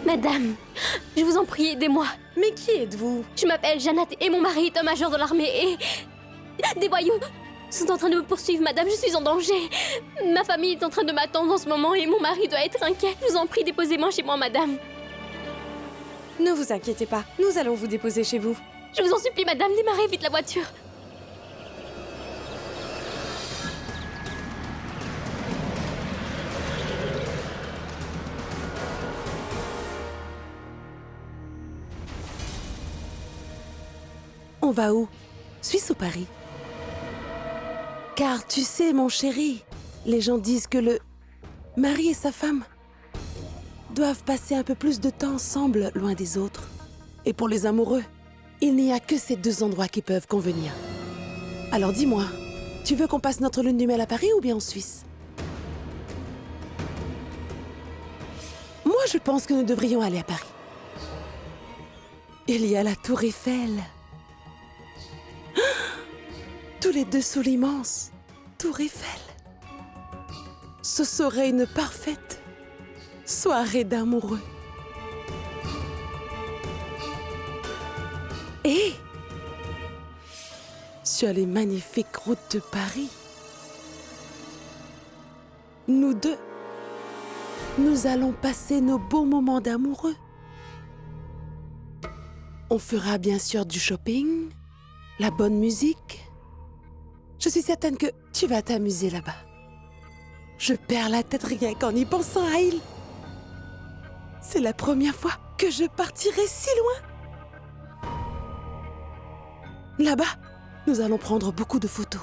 Madame, je vous en prie, aidez-moi. Mais qui êtes-vous? Je m'appelle Jeannette et mon mari est un major de l'armée et... Des voyous sont en train de me poursuivre, madame, je suis en danger. Ma famille est en train de m'attendre en ce moment et mon mari doit être inquiet. Je vous en prie, déposez-moi chez moi, madame. Ne vous inquiétez pas, nous allons vous déposer chez vous. Je vous en supplie, madame, démarrez vite la voiture. On va où? Suisse ou Paris? Car tu sais, mon chéri, les gens disent que le mari et sa femme doivent passer un peu plus de temps ensemble, loin des autres. Et pour les amoureux, il n'y a que ces deux endroits qui peuvent convenir. Alors dis-moi, tu veux qu'on passe notre lune de miel à Paris ou bien en Suisse? Moi, je pense que nous devrions aller à Paris. Il y a la Tour Eiffel. Tous les deux sous l'immense Tour Eiffel. Ce serait une parfaite soirée d'amoureux. Et sur les magnifiques routes de Paris, nous deux, nous allons passer nos beaux moments d'amoureux. On fera bien sûr du shopping, la bonne musique. Je suis certaine que tu vas t'amuser là-bas. Je perds la tête rien qu'en y pensant, Aïl. C'est la première fois que je partirai si loin. Là-bas, nous allons prendre beaucoup de photos.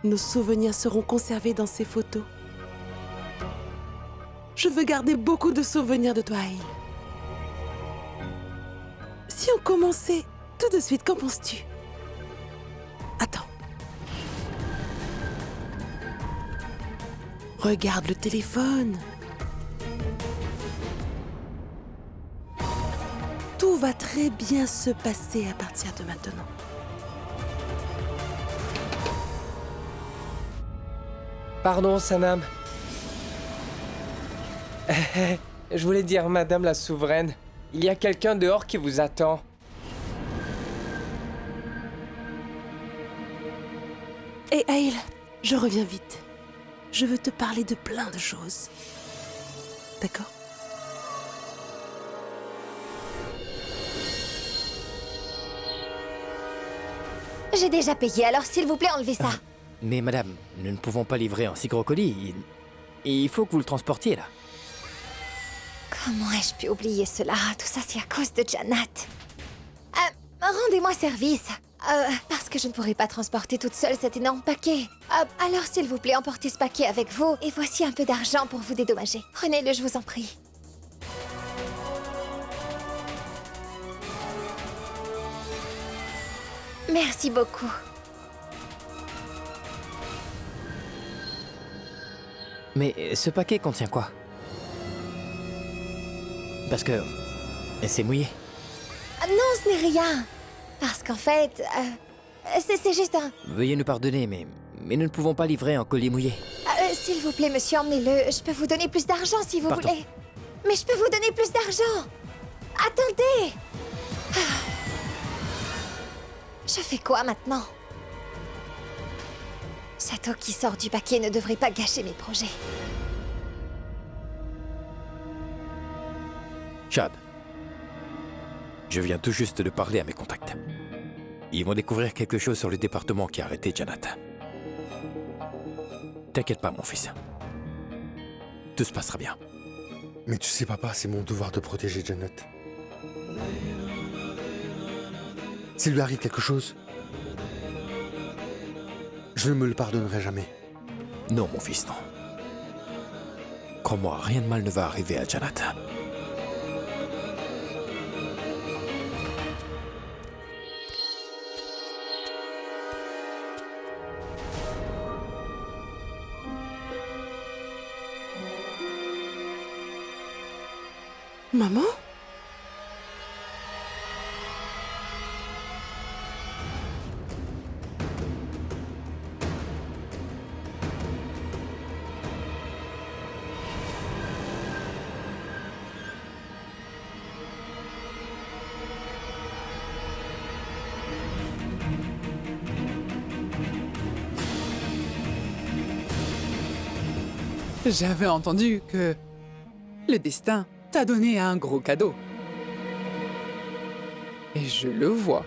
Nos souvenirs seront conservés dans ces photos. Je veux garder beaucoup de souvenirs de toi, Aïl. Si on commençait tout de suite, qu'en penses-tu? Attends. Regarde le téléphone. Tout va très bien se passer à partir de maintenant. Pardon, Sanam. Je voulais dire, Madame la Souveraine, il y a quelqu'un dehors qui vous attend. Et Aïl, je reviens vite. Je veux te parler de plein de choses. D'accord? J'ai déjà payé, alors s'il vous plaît, enlevez ça. Mais madame, nous ne pouvons pas livrer un si gros colis. Il faut que vous le transportiez, là. Comment ai-je pu oublier cela? Tout ça, c'est à cause de Jeannette. Rendez-moi service. Parce que je ne pourrai pas transporter toute seule cet énorme paquet. Alors, s'il vous plaît, emportez ce paquet avec vous. Et voici un peu d'argent pour vous dédommager. Prenez-le, je vous en prie. Merci beaucoup. Mais ce paquet contient quoi? Parce que... c'est mouillé. Non, ce n'est rien. Parce qu'en fait, c'est juste un... Veuillez nous pardonner, mais nous ne pouvons pas livrer un colis mouillé. S'il vous plaît, monsieur, emmenez-le. Je peux vous donner plus d'argent si vous Pardon. voulez. Mais je peux vous donner plus d'argent. Attendez. Je fais quoi maintenant? Cette eau qui sort du paquet ne devrait pas gâcher mes projets. Chad, je viens tout juste de parler à mes contacts. Ils vont découvrir quelque chose sur le département qui a arrêté Janat. T'inquiète pas, mon fils. Tout se passera bien. Mais tu sais, papa, c'est mon devoir de protéger Janet. S'il lui arrive quelque chose, je ne me le pardonnerai jamais. Non, mon fils, non. Crois-moi, rien de mal ne va arriver à Janat. Maman? J'avais entendu que le destin t'a donné un gros cadeau. Et je le vois.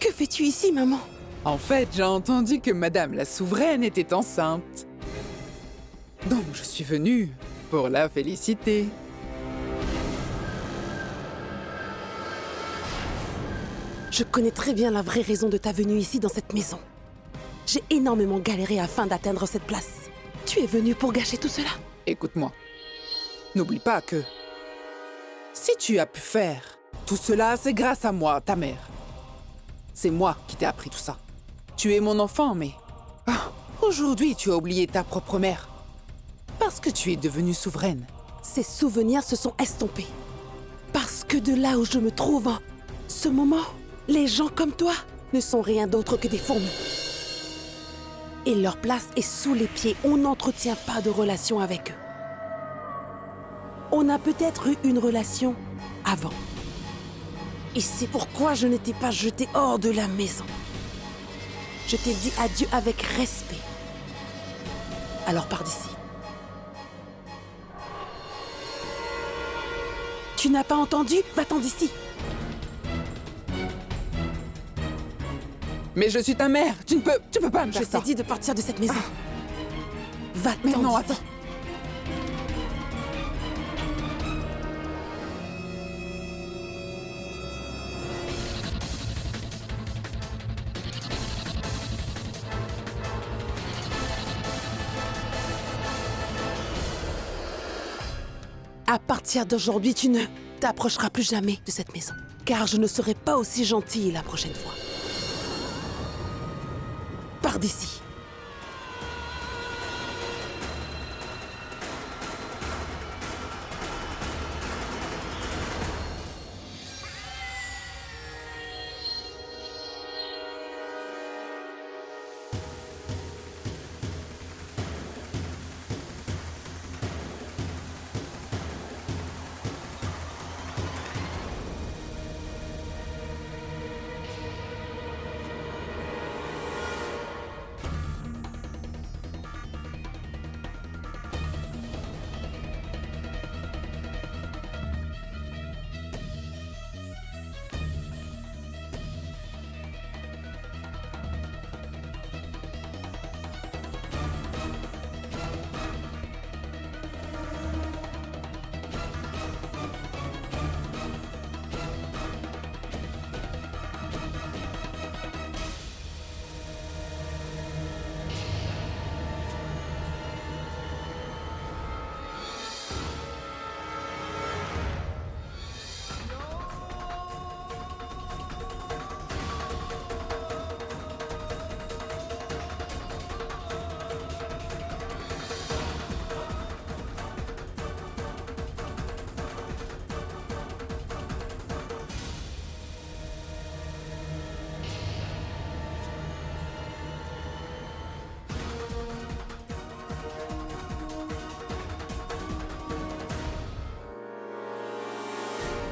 Que fais-tu ici, maman? En fait, j'ai entendu que Madame la Souveraine était enceinte. Donc je suis venue pour la féliciter. Je connais très bien la vraie raison de ta venue ici dans cette maison. J'ai énormément galéré afin d'atteindre cette place. Tu es venu pour gâcher tout cela? Écoute-moi. N'oublie pas que si tu as pu faire tout cela, c'est grâce à moi, ta mère. C'est moi qui t'ai appris tout ça. Tu es mon enfant, mais aujourd'hui, tu as oublié ta propre mère. Parce que tu es devenue souveraine. Ces souvenirs se sont estompés. Parce que de là où je me trouve en ce moment, les gens comme toi ne sont rien d'autre que des fourmis. Et leur place est sous les pieds. On n'entretient pas de relation avec eux. On a peut-être eu une relation avant. Et c'est pourquoi je n'étais pas jetée hors de la maison. Je t'ai dit adieu avec respect. Alors pars d'ici. Tu n'as pas entendu? Va-t'en d'ici. Mais je suis ta mère. Tu peux pas me Je faire ça. t'ai dit de partir de cette maison. Va-t'en Mais non, d'ici. attends. À partir d'aujourd'hui, tu ne t'approcheras plus jamais de cette maison. Car je ne serai pas aussi gentille la prochaine fois. Pars d'ici.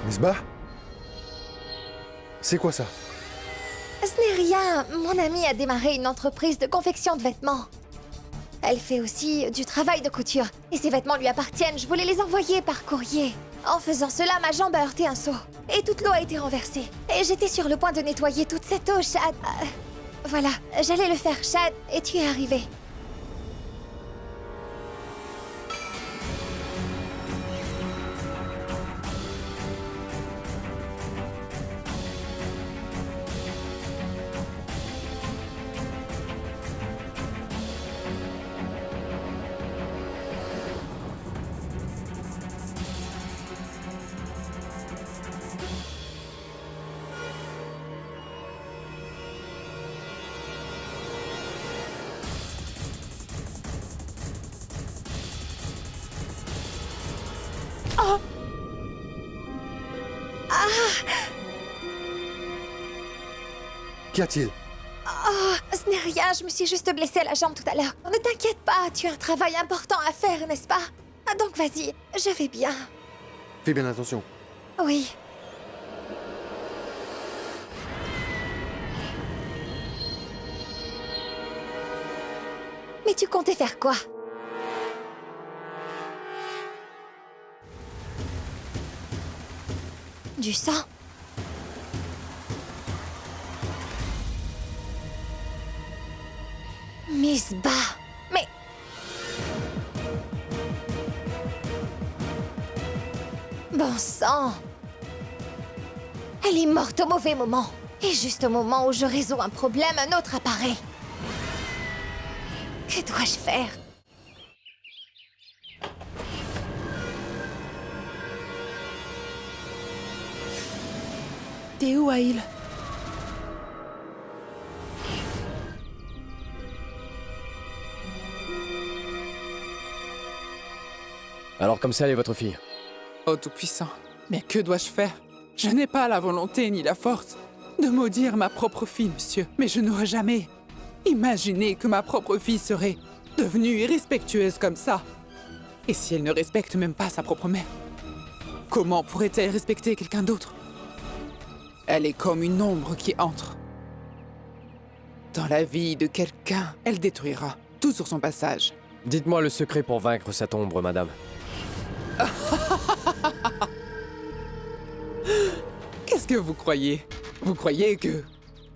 Misbah? C'est quoi ça? Ce n'est rien. Mon amie a démarré une entreprise de confection de vêtements. Elle fait aussi du travail de couture. Et ses vêtements lui appartiennent. Je voulais les envoyer par courrier. En faisant cela, ma jambe a heurté un seau. Et toute l'eau a été renversée. Et j'étais sur le point de nettoyer toute cette eau, Chad. Voilà, j'allais le faire, Chad, et tu es arrivé. Qu'y a-t-il? Oh, ce n'est rien, je me suis juste blessée à la jambe tout à l'heure. Ne t'inquiète pas, tu as un travail important à faire, n'est-ce pas? Donc vas-y, je vais bien. Fais bien attention. Oui. Mais tu comptais faire quoi? Du sang? Miss Ba, mais... Bon sang! Elle est morte au mauvais moment. Et juste au moment où je résous un problème, un autre apparaît. Que dois-je faire? T'es où, Aïl? Alors comme ça, elle est votre fille? Oh Tout-Puissant, mais que dois-je faire? Je n'ai pas la volonté ni la force de maudire ma propre fille, monsieur. Mais je n'aurais jamais imaginé que ma propre fille serait devenue irrespectueuse comme ça. Et si elle ne respecte même pas sa propre mère, comment pourrait-elle respecter quelqu'un d'autre? Elle est comme une ombre qui entre. Dans la vie de quelqu'un, elle détruira tout sur son passage. Dites-moi le secret pour vaincre cette ombre, madame. Qu'est-ce que vous croyez? Vous croyez que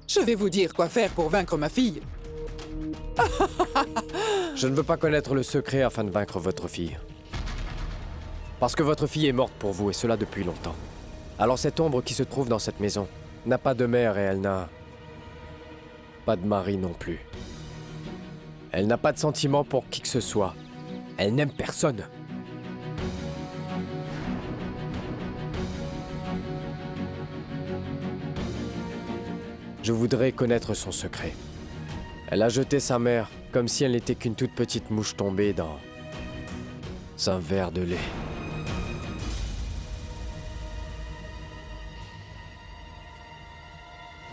je vais vous dire quoi faire pour vaincre ma fille? Je ne veux pas connaître le secret afin de vaincre votre fille. Parce que votre fille est morte pour vous, et cela depuis longtemps. Alors cette ombre qui se trouve dans cette maison n'a pas de mère et elle n'a pas de mari non plus. Elle n'a pas de sentiments pour qui que ce soit. Elle n'aime personne. Je voudrais connaître son secret. Elle a jeté sa mère comme si elle n'était qu'une toute petite mouche tombée dans un verre de lait.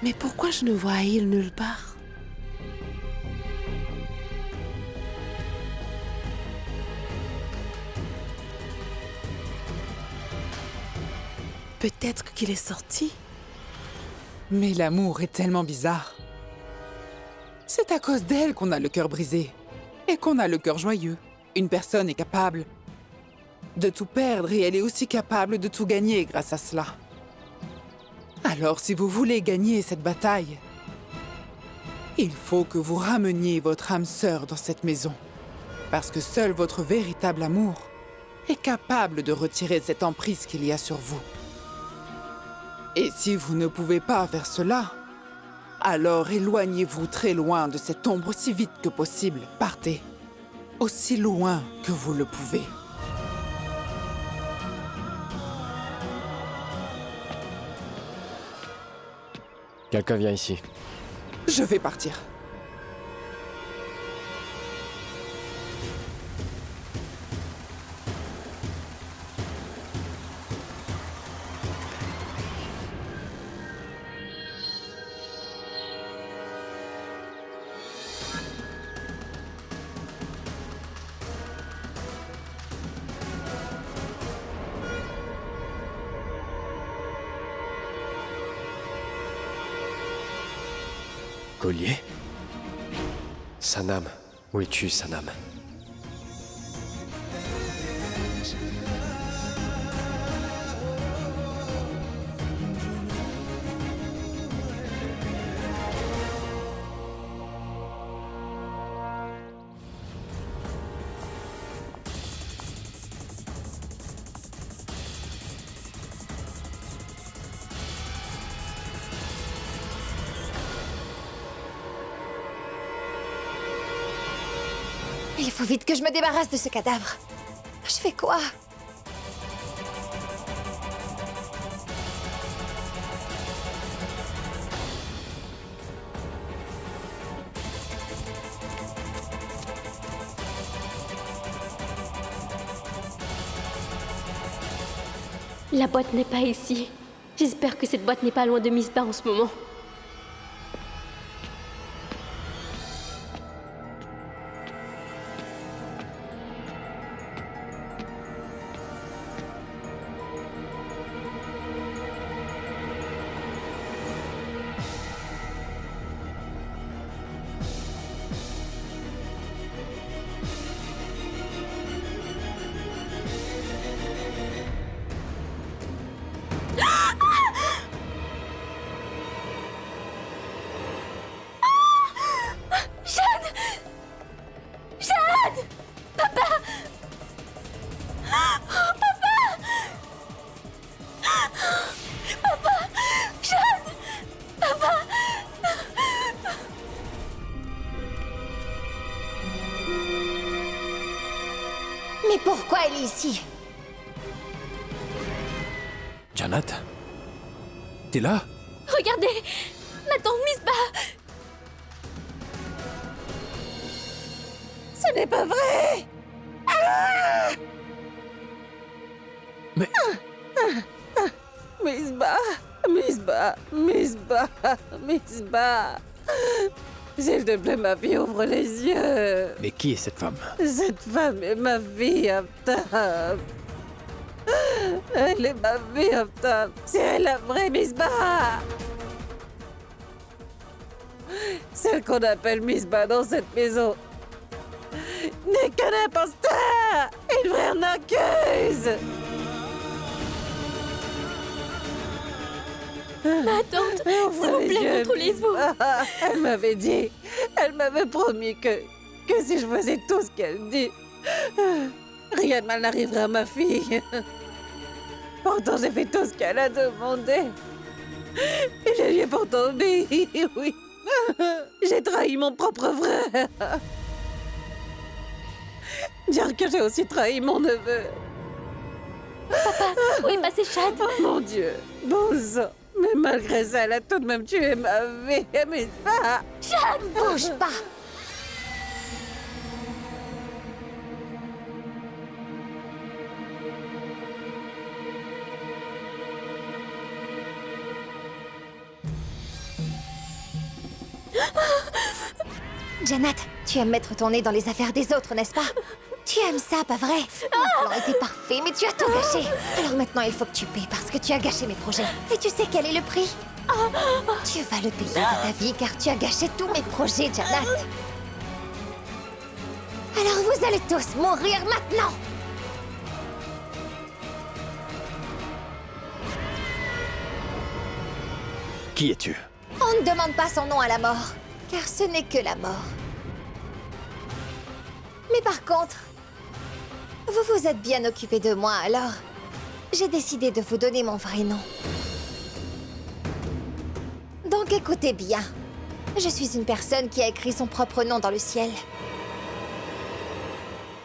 Mais pourquoi je ne vois Aïl nulle part? Peut-être qu'il est sorti. Mais l'amour est tellement bizarre. C'est à cause d'elle qu'on a le cœur brisé et qu'on a le cœur joyeux. Une personne est capable de tout perdre et elle est aussi capable de tout gagner grâce à cela. Alors si vous voulez gagner cette bataille, il faut que vous rameniez votre âme sœur dans cette maison. Parce que seul votre véritable amour est capable de retirer cette emprise qu'il y a sur vous. Et si vous ne pouvez pas faire cela, alors éloignez-vous très loin de cette ombre aussi vite que possible. Partez aussi loin que vous le pouvez. Quelqu'un vient ici. Je vais partir. Collier? Sanam, où es-tu, Sanam? Il faut vite que je me débarrasse de ce cadavre. Je fais quoi? La boîte n'est pas ici. J'espère que cette boîte n'est pas loin de Misbah en ce moment. Mais pourquoi elle est ici? Jannat? T'es là? Regardez! Ma tante Misbah! Ce n'est pas vrai! Mais... Misbah! S'il te plaît, ma fille, ouvre les yeux! Mais qui est cette femme? Cette femme est ma fille, Aftab! Elle est ma fille, Aftab! C'est elle la vraie Misbah! Celle qu'on appelle Misbah dans cette maison n'est qu'un imposteur! Une vraie arnaqueuse! Ma tante, s'il vous plaît, contrôlez-vous! Elle m'avait promis que si je faisais tout ce qu'elle dit, rien de mal n'arriverait à ma fille. Pourtant, j'ai fait tout ce qu'elle a demandé. Et je lui ai pourtant obéi, oui. J'ai trahi mon propre frère. Dire que j'ai aussi trahi mon neveu. Où est passé Chad? Oh mon Dieu, bon sang. Mais malgré ça, elle a tout de même tué ma vie, mais pas... Chad, bouge pas! Jannat, tu aimes mettre ton nez dans les affaires des autres, n'est-ce pas? Tu aimes ça, pas vrai? Mon plan était parfait, mais tu as tout gâché. Alors maintenant, il faut que tu payes parce que tu as gâché mes projets. Et tu sais quel est le prix? Tu vas le payer de ta vie car tu as gâché tous mes projets, Jannat. Alors vous allez tous mourir maintenant! Qui es-tu? On ne demande pas son nom à la mort, car ce n'est que la mort. Mais par contre, vous vous êtes bien occupé de moi, alors j'ai décidé de vous donner mon vrai nom. Donc écoutez bien, je suis une personne qui a écrit son propre nom dans le ciel.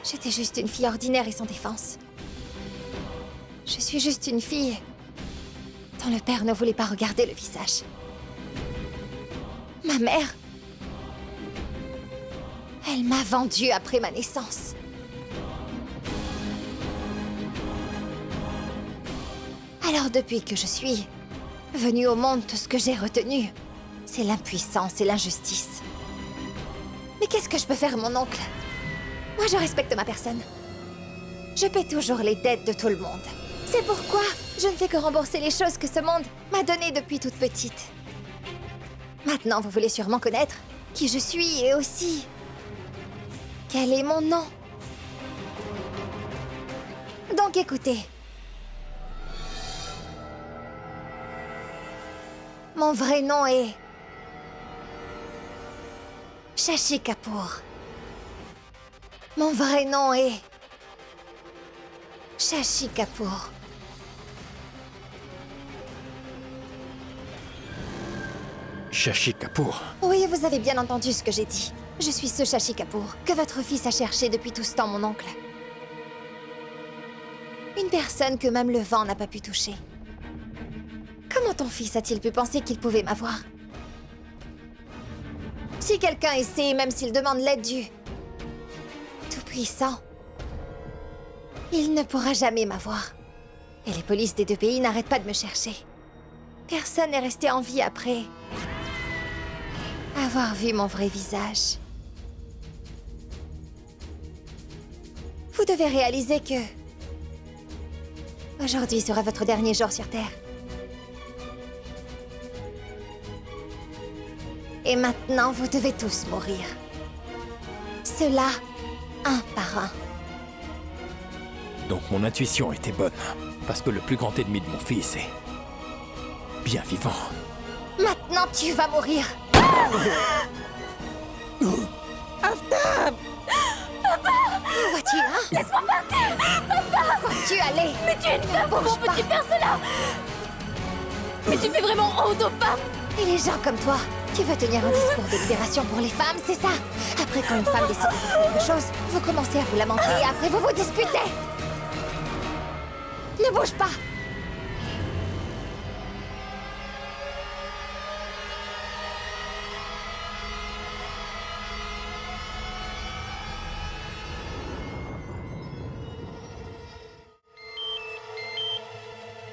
J'étais juste une fille ordinaire et sans défense. Je suis juste une fille dont le père ne voulait pas regarder le visage. Ma mère, elle m'a vendue après ma naissance. Alors depuis que je suis venue au monde, tout ce que j'ai retenu, c'est l'impuissance et l'injustice. Mais qu'est-ce que je peux faire, mon oncle? Moi, je respecte ma personne. Je paie toujours les dettes de tout le monde. C'est pourquoi je ne fais que rembourser les choses que ce monde m'a données depuis toute petite. Maintenant, vous voulez sûrement connaître qui je suis et aussi quel est mon nom. Donc écoutez. Mon vrai nom est Shashi Kapoor. Mon vrai nom est Shashi Kapoor. Shashi Kapoor. Oui, vous avez bien entendu ce que j'ai dit. Je suis ce Shashi Kapoor que votre fils a cherché depuis tout ce temps, mon oncle. Une personne que même le vent n'a pas pu toucher. Comment ton fils a-t-il pu penser qu'il pouvait m'avoir? Si quelqu'un essaie, même s'il demande l'aide du Tout-Puissant, il ne pourra jamais m'avoir. Et les polices des deux pays n'arrêtent pas de me chercher. Personne n'est resté en vie après avoir vu mon vrai visage. Vous devez réaliser que aujourd'hui sera votre dernier jour sur Terre. Et maintenant, vous devez tous mourir. Cela, un par un. Donc mon intuition était bonne. Parce que le plus grand ennemi de mon fils est bien vivant. Maintenant, tu vas mourir. Aftab! Où vas-tu, hein? Laisse-moi partir! Papa! Où vas-tu aller? Mais tu es une femme, comment peux-tu faire cela? Mais tu fais vraiment honte aux femmes! Et les gens comme toi, tu veux tenir un discours de libération pour les femmes, c'est ça? Après, quand une femme décide de faire quelque chose, vous commencez à vous lamenter et après vous vous disputez! Ne bouge pas!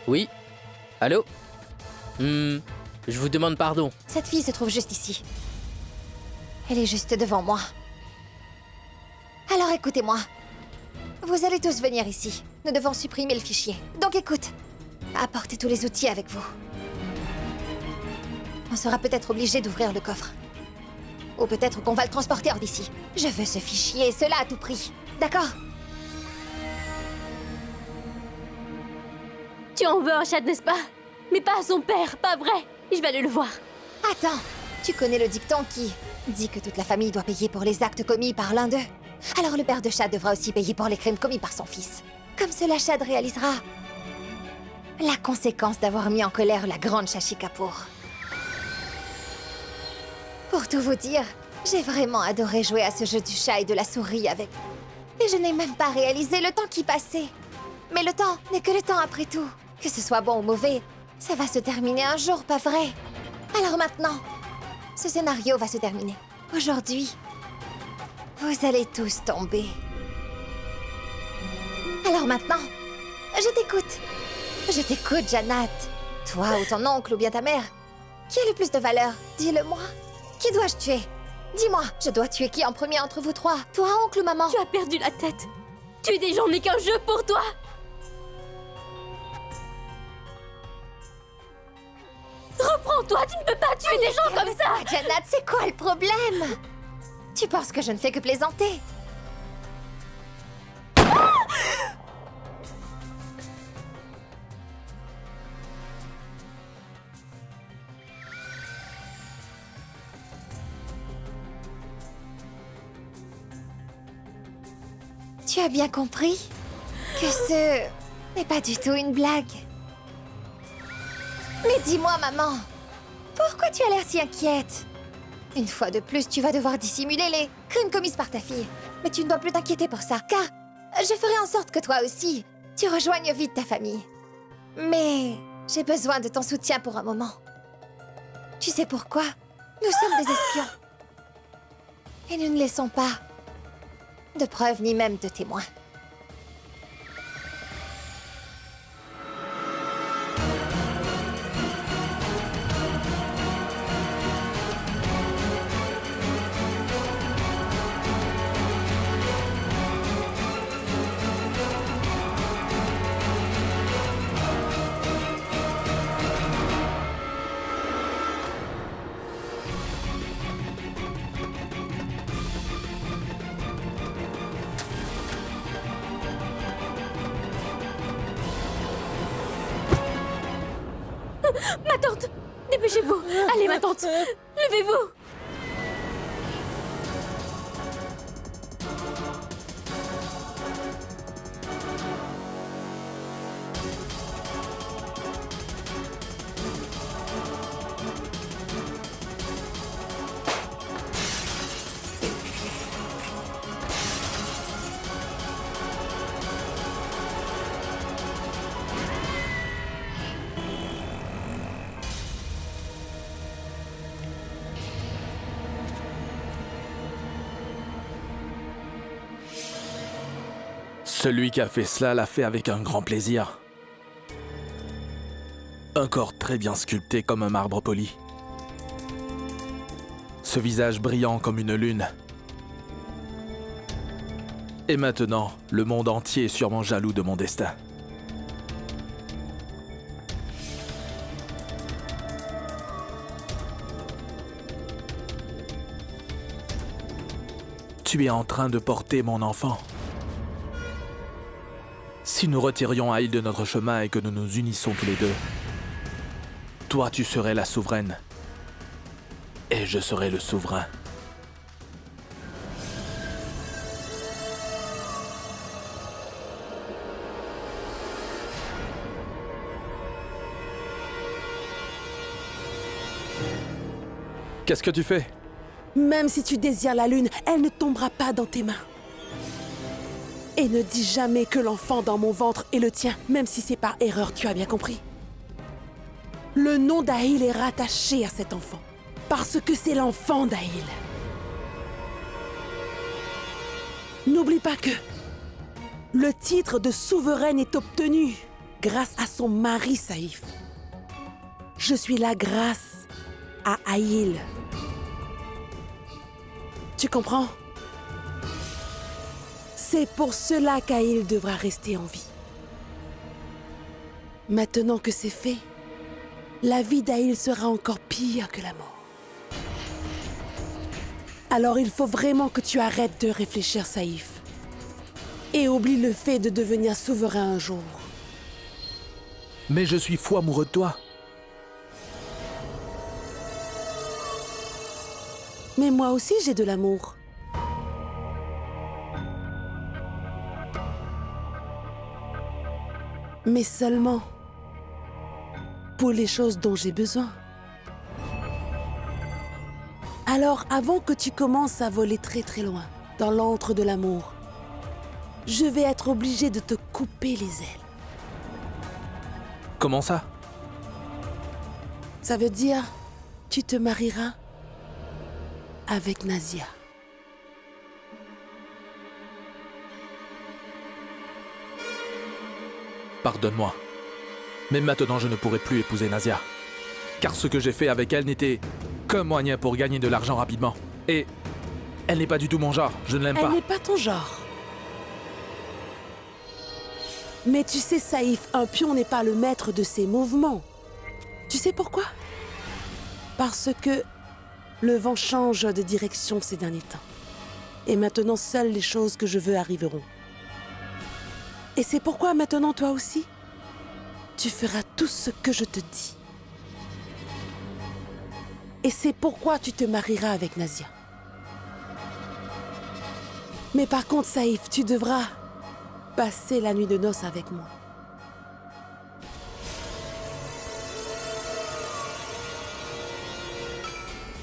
Oui. Allô? Je vous demande pardon. Cette fille se trouve juste ici. Elle est juste devant moi. Alors écoutez-moi. Vous allez tous venir ici. Nous devons supprimer le fichier. Donc écoute, apportez tous les outils avec vous. On sera peut-être obligé d'ouvrir le coffre. Ou peut-être qu'on va le transporter hors d'ici. Je veux ce fichier, et cela à tout prix. D'accord? Tu en veux un chat, n'est-ce pas? Mais pas à son père, pas vrai. Je vais aller le voir. Attends, tu connais le dicton qui dit que toute la famille doit payer pour les actes commis par l'un d'eux. Alors le père de Chad devra aussi payer pour les crimes commis par son fils. Comme cela, Chad réalisera la conséquence d'avoir mis en colère la grande Shashi Kapoor. Pour tout vous dire, j'ai vraiment adoré jouer à ce jeu du chat et de la souris avec vous. Et je n'ai même pas réalisé le temps qui passait. Mais le temps n'est que le temps après tout. Que ce soit bon ou mauvais, ça va se terminer un jour, pas vrai? Alors maintenant, ce scénario va se terminer. Aujourd'hui, vous allez tous tomber. Alors maintenant, je t'écoute. Je t'écoute, Jannat. Toi ou ton oncle ou bien ta mère. Qui a le plus de valeur? Dis-le-moi. Qui dois-je tuer? Dis-moi, je dois tuer qui en premier entre vous trois? Toi, oncle ou maman? Tu as perdu la tête. Tuer des gens n'est qu'un jeu pour toi. Reprends-toi, tu ne peux pas tuer des gens comme ça. Jannat, c'est quoi le problème? Tu penses que je ne fais que plaisanter? Tu as bien compris que ce n'est pas du tout une blague. Mais dis-moi, maman, pourquoi tu as l'air si inquiète? Une fois de plus, tu vas devoir dissimuler les crimes commis par ta fille. Mais tu ne dois plus t'inquiéter pour ça, car je ferai en sorte que toi aussi, tu rejoignes vite ta famille. Mais j'ai besoin de ton soutien pour un moment. Tu sais pourquoi? Nous sommes des espions. Et nous ne laissons pas de preuves ni même de témoins. Ma tante! Dépêchez-vous! Allez, ma tante! Levez-vous! Celui qui a fait cela l'a fait avec un grand plaisir. Un corps très bien sculpté comme un marbre poli. Ce visage brillant comme une lune. Et maintenant, le monde entier est sûrement jaloux de mon destin. Tu es en train de porter mon enfant. Si nous retirions Aïl de notre chemin et que nous nous unissons tous les deux, toi tu serais la souveraine et je serais le souverain. Qu'est-ce que tu fais? Même si tu désires la lune, elle ne tombera pas dans tes mains. Et ne dis jamais que l'enfant dans mon ventre est le tien, même si c'est par erreur, tu as bien compris. Le nom d'Aïl est rattaché à cet enfant, parce que c'est l'enfant d'Aïl. N'oublie pas que le titre de souveraine est obtenu grâce à son mari Saïf. Je suis là grâce à Aïl. Tu comprends ? C'est pour cela qu'Aïl devra rester en vie. Maintenant que c'est fait, la vie d'Aïl sera encore pire que la mort. Alors il faut vraiment que tu arrêtes de réfléchir, Saïf. Et oublie le fait de devenir souverain un jour. Mais je suis fou amoureux de toi. Mais moi aussi j'ai de l'amour. Mais seulement pour les choses dont j'ai besoin. Alors, avant que tu commences à voler très très loin, dans l'antre de l'amour, je vais être obligée de te couper les ailes. Comment ça? Ça veut dire, tu te marieras avec Nazia. Pardonne-moi. Mais maintenant, je ne pourrai plus épouser Nazia. Car ce que j'ai fait avec elle n'était qu'un moyen pour gagner de l'argent rapidement. Et elle n'est pas du tout mon genre. Je ne l'aime pas. Elle n'est pas ton genre. Mais tu sais, Saïf, un pion n'est pas le maître de ses mouvements. Tu sais pourquoi? Parce que le vent change de direction ces derniers temps. Et maintenant, seules les choses que je veux arriveront. Et c'est pourquoi maintenant, toi aussi, tu feras tout ce que je te dis. Et c'est pourquoi tu te marieras avec Nazia. Mais par contre, Saïf, tu devras passer la nuit de noces avec moi.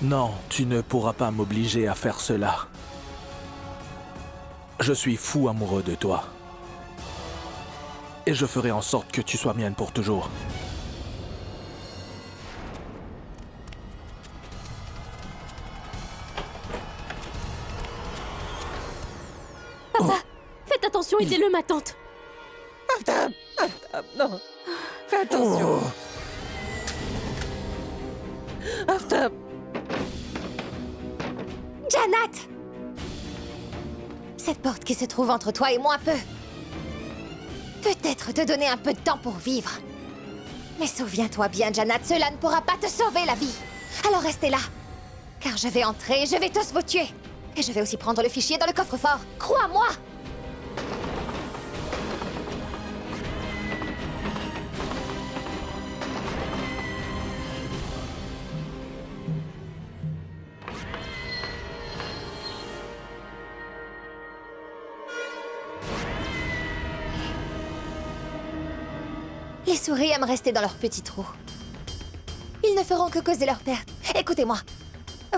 Non, tu ne pourras pas m'obliger à faire cela. Je suis fou amoureux de toi. Et je ferai en sorte que tu sois mienne pour toujours. Papa, faites attention, aidez-le, ma tante. Aftab, non. Fais attention. Aftab. Jannat! Cette porte qui se trouve entre toi et moi peut-être te donner un peu de temps pour vivre. Mais souviens-toi bien, Jannat, cela ne pourra pas te sauver la vie. Alors restez là, car je vais entrer et je vais tous vous tuer. Et je vais aussi prendre le fichier dans le coffre-fort. Crois-moi! souris aiment rester dans leur petit trou. Ils ne feront que causer leur perte. Écoutez-moi.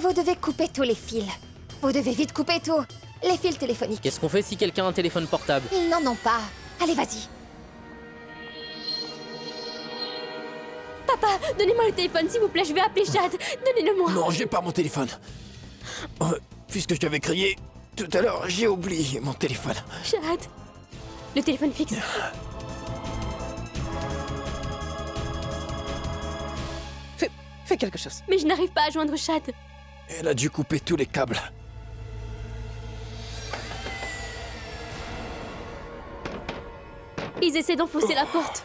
Vous devez couper tous les fils. Vous devez vite couper tout. Les fils téléphoniques. Qu'est-ce qu'on fait si quelqu'un a un téléphone portable? Ils n'en ont pas. Allez, vas-y. Papa, donnez-moi le téléphone, s'il vous plaît, je vais appeler Chad. Donnez-le-moi. Non, j'ai pas mon téléphone. Puisque je t'avais crié tout à l'heure, j'ai oublié mon téléphone. Chad. Le téléphone fixe. Fais quelque chose. Mais je n'arrive pas à joindre Chad. Elle a dû couper tous les câbles. Ils essaient d'enfoncer la porte.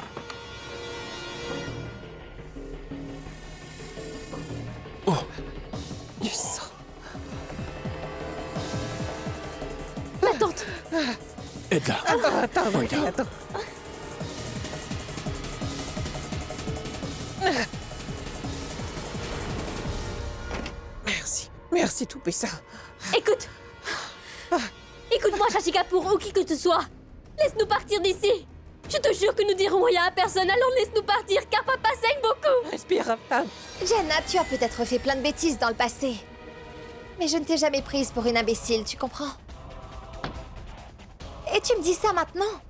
Du sang. Ma tante. Aide-la. Attends, Marie, attends. Merci, Tout-Puissant. Écoute. Écoute-moi, Shashikapur, ou qui que ce soit. Laisse-nous partir d'ici. Je te jure que nous dirons rien à personne, alors laisse-nous partir, car papa saigne beaucoup. Respire, Aftab. Jannat, tu as peut-être fait plein de bêtises dans le passé. Mais je ne t'ai jamais prise pour une imbécile, tu comprends? Et tu me dis ça maintenant?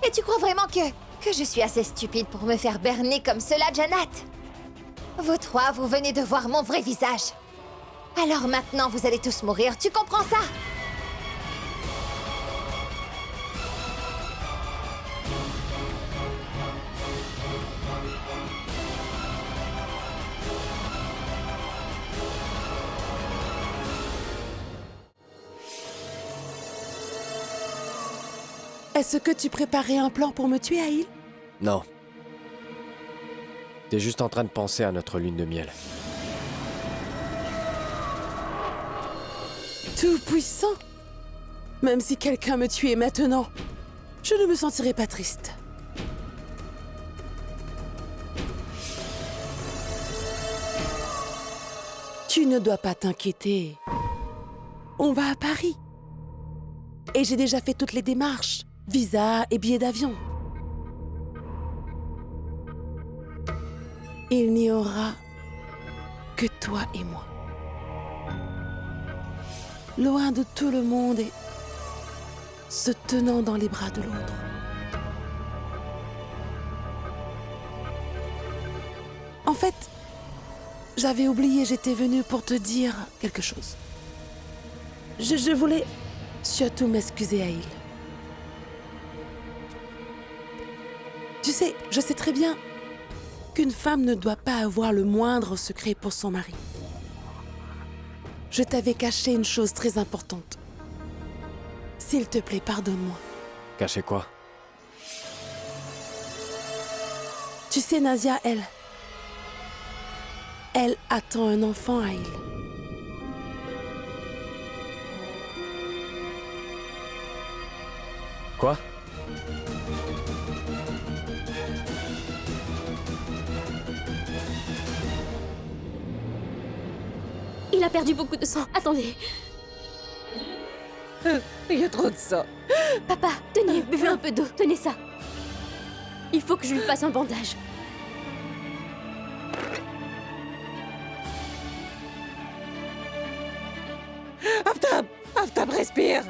Et tu crois vraiment que je suis assez stupide pour me faire berner comme cela, Jannat? Vous trois, vous venez de voir mon vrai visage. Alors maintenant, vous allez tous mourir, tu comprends ça? Est-ce que tu préparais un plan pour me tuer, Aïl? Non. T'es juste en train de penser à notre lune de miel. Tout-Puissant! Même si quelqu'un me tuait maintenant, je ne me sentirais pas triste. Tu ne dois pas t'inquiéter. On va à Paris. Et j'ai déjà fait toutes les démarches. Visa et billets d'avion. Il n'y aura que toi et moi. Loin de tout le monde et se tenant dans les bras de l'autre. En fait, j'avais oublié, j'étais venue pour te dire quelque chose. Je voulais surtout m'excuser, Aïl. Tu sais, je sais très bien qu'une femme ne doit pas avoir le moindre secret pour son mari. Je t'avais caché une chose très importante. S'il te plaît, pardonne-moi. Caché quoi? Tu sais, Nazia, elle attend un enfant, Aïl. Quoi? Il a perdu beaucoup de sang. Attendez. Il y a trop de sang. Papa, tenez, buvez un peu d'eau. Tenez ça. Il faut que je lui fasse un bandage. Aftab, respire.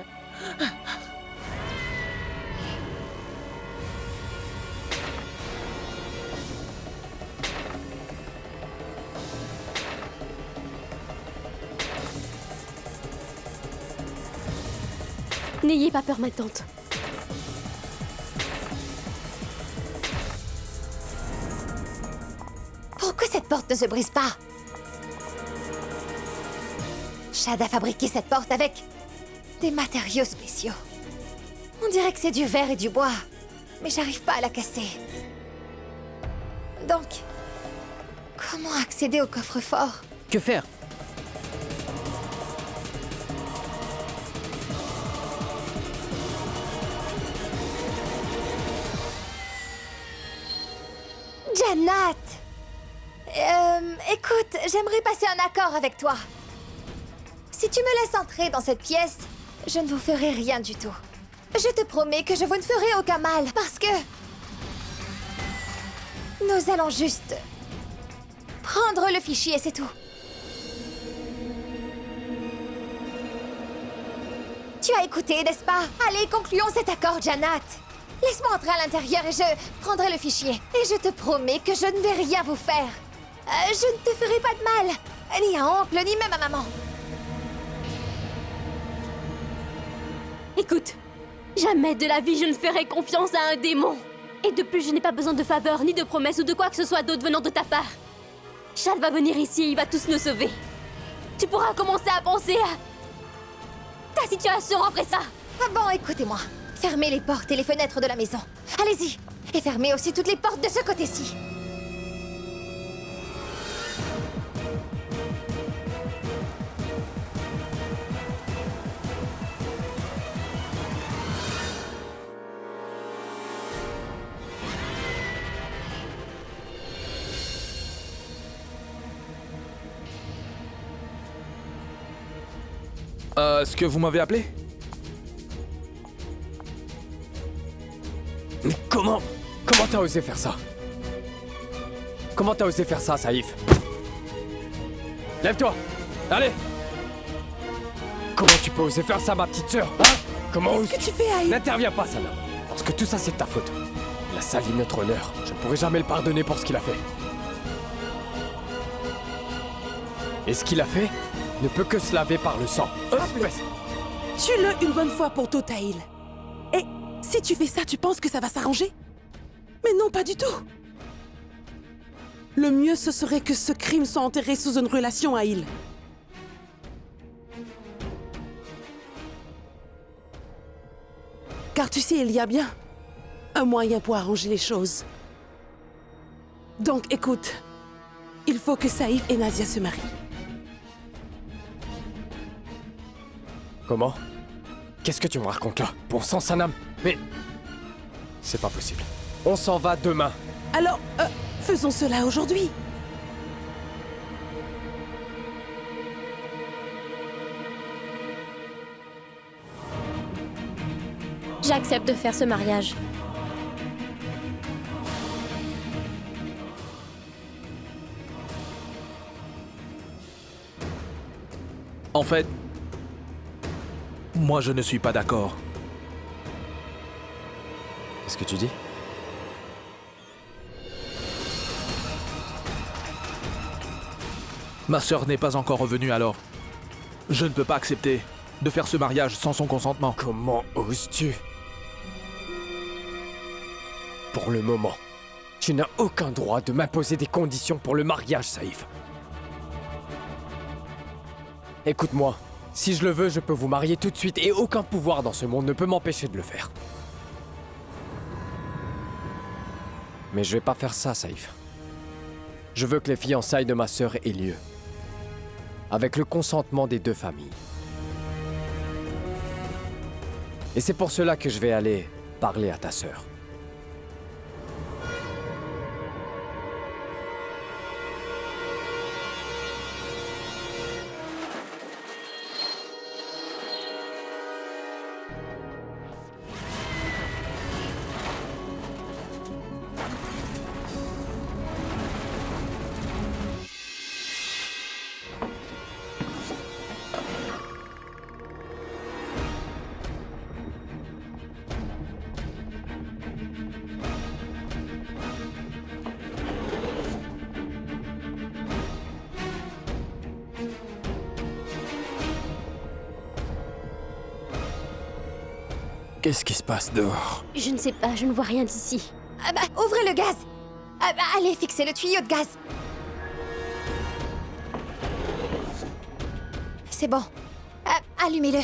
N'ayez pas peur, ma tante. Pourquoi cette porte ne se brise pas? Chad a fabriqué cette porte avec des matériaux spéciaux. On dirait que c'est du verre et du bois, mais j'arrive pas à la casser. Donc, comment accéder au coffre-fort? Que faire? Jannat! Écoute, j'aimerais passer un accord avec toi. Si tu me laisses entrer dans cette pièce, je ne vous ferai rien du tout. Je te promets que je vous ne ferai aucun mal, parce que... Nous allons juste prendre le fichier, c'est tout. Tu as écouté, n'est-ce pas? Allez, concluons cet accord, Jannat. Laisse-moi entrer à l'intérieur et je prendrai le fichier. Et je te promets que je ne vais rien vous faire. Je ne te ferai pas de mal. Ni à oncle, ni même à maman. Écoute, jamais de la vie je ne ferai confiance à un démon. Et de plus, je n'ai pas besoin de faveurs, ni de promesses ou de quoi que ce soit d'autre venant de ta part. Chad va venir ici et il va tous nous sauver. Tu pourras commencer à penser à ta situation après ça. Ah bon, écoutez-moi. Fermez les portes et les fenêtres de la maison. Allez-y. Et fermez aussi toutes les portes de ce côté-ci. Est-ce que vous m'avez appelé? Mais comment t'as osé faire ça? Comment t'as osé faire ça, Saïf? Lève-toi! Allez! Comment tu peux oser faire ça, ma petite sœur? Hein? Comment Qu'est-ce que tu fais, Aïe? N'interviens pas, Sana. Parce que tout ça, c'est de ta faute. Il a sali notre honneur. Je ne pourrai jamais le pardonner pour ce qu'il a fait. Et ce qu'il a fait ne peut que se laver par le sang. Espèce. Tue-le une bonne fois pour tout, Taïl. Et si tu fais ça, tu penses que ça va s'arranger? Mais non, pas du tout. Le mieux, ce serait que ce crime soit enterré sous une relation à Il. Car tu sais, il y a bien un moyen pour arranger les choses. Donc, écoute, il faut que Saïf et Nazia se marient. Comment? Qu'est-ce que tu me racontes là? Bon sang, Sanam. Mais... c'est pas possible. On s'en va demain. Alors, faisons cela aujourd'hui. J'accepte de faire ce mariage. En fait, moi je ne suis pas d'accord. Qu'est-ce que tu dis? Ma sœur n'est pas encore revenue alors. Je ne peux pas accepter de faire ce mariage sans son consentement. Comment oses-tu? Pour le moment, tu n'as aucun droit de m'imposer des conditions pour le mariage, Saïf. Écoute-moi, si je le veux, je peux vous marier tout de suite et aucun pouvoir dans ce monde ne peut m'empêcher de le faire. Mais je vais pas faire ça, Saïf. Je veux que les fiançailles de ma sœur aient lieu. Avec le consentement des deux familles. Et c'est pour cela que je vais aller parler à ta sœur. Qu'est-ce qui se passe dehors? Je ne sais pas, je ne vois rien d'ici. Ouvrez le gaz. Allez, fixez le tuyau de gaz. C'est bon. Allumez-le.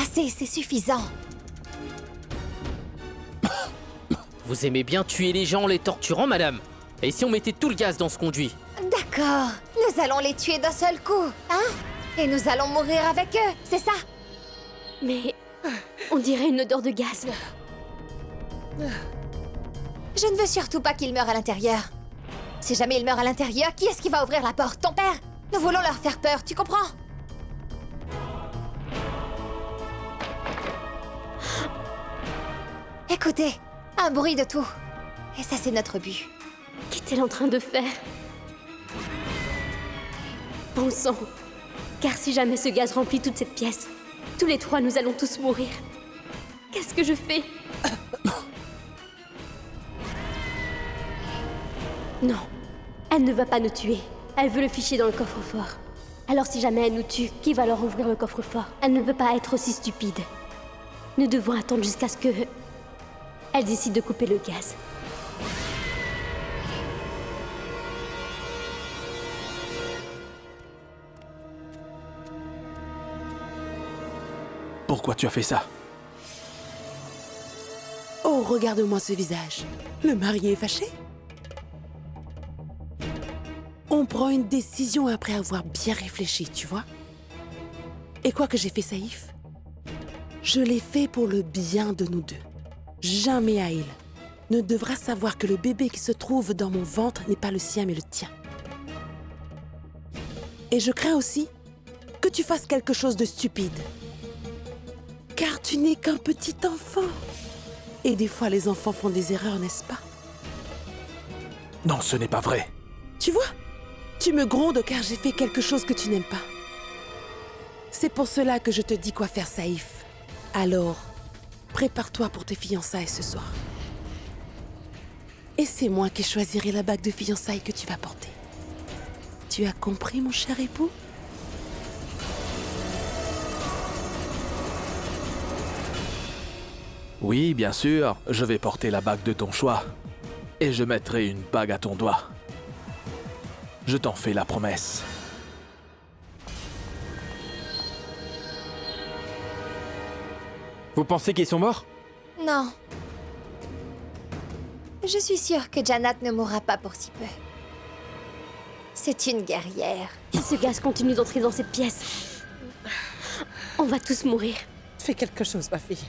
Assez, c'est suffisant. Vous aimez bien tuer les gens en les torturant, madame? Et si on mettait tout le gaz dans ce conduit? D'accord, nous allons les tuer d'un seul coup, hein? Et nous allons mourir avec eux, c'est ça? Mais on dirait une odeur de gaz. Je ne veux surtout pas qu'il meure à l'intérieur. Si jamais il meurt à l'intérieur, qui est-ce qui va ouvrir la porte? Ton père? Nous voulons leur faire peur, tu comprends? Écoutez, un bruit de tout. Et ça, c'est notre but. Qu'est-elle en train de faire? Bon sang. Car si jamais ce gaz remplit toute cette pièce, tous les trois, nous allons tous mourir. Qu'est-ce que je fais? Non, elle ne va pas nous tuer. Elle veut le fichier dans le coffre-fort. Alors si jamais elle nous tue, qui va leur ouvrir le coffre-fort? Elle ne peut pas être aussi stupide. Nous devons attendre jusqu'à ce que... elle décide de couper le gaz. Pourquoi tu as fait ça? Oh, regarde-moi ce visage. Le marié est fâché? On prend une décision après avoir bien réfléchi, tu vois? Et quoi que j'ai fait, Saïf, je l'ai fait pour le bien de nous deux. Jamais Aïl ne devra savoir que le bébé qui se trouve dans mon ventre n'est pas le sien mais le tien. Et je crains aussi que tu fasses quelque chose de stupide. Car tu n'es qu'un petit enfant. Et des fois, les enfants font des erreurs, n'est-ce pas? Non, ce n'est pas vrai. Tu vois? Tu me grondes car j'ai fait quelque chose que tu n'aimes pas. C'est pour cela que je te dis quoi faire, Saïf. Alors, prépare-toi pour tes fiançailles ce soir. Et c'est moi qui choisirai la bague de fiançailles que tu vas porter. Tu as compris, mon cher époux? Oui, bien sûr, je vais porter la bague de ton choix. Et je mettrai une bague à ton doigt. Je t'en fais la promesse. Vous pensez qu'ils sont morts? Non. Je suis sûre que Jannat ne mourra pas pour si peu. C'est une guerrière. Si ce gaz continue d'entrer dans cette pièce, on va tous mourir. Fais quelque chose, ma fille.